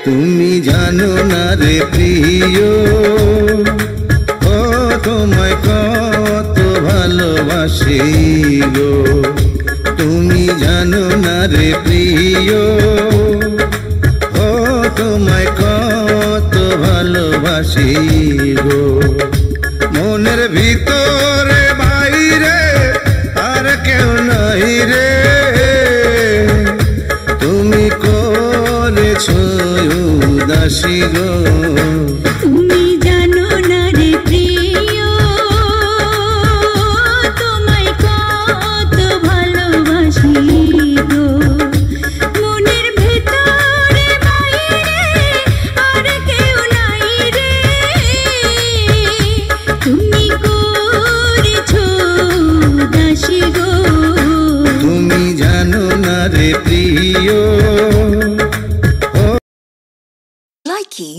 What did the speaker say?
তুমি জানো না রে প্রিয়, ও তোমায় কত ভালোবাসি গো। তুমি জানো না রে প্রিয়, ও তোমায় কত ভালোবাসি গো। মনের ভিতরে বাইরে আর কেউ নাই রে, তুমি করেছো উদাসী গো। তুমি জানো না রে প্রিয়, তোমায় কত ভালোবাসি গো। মনের ভেতরে বাইরে আর কেউ নাই রে, তুমি করেছো উদাসী গো। তুমি জানো না রে প্রিয়। Likey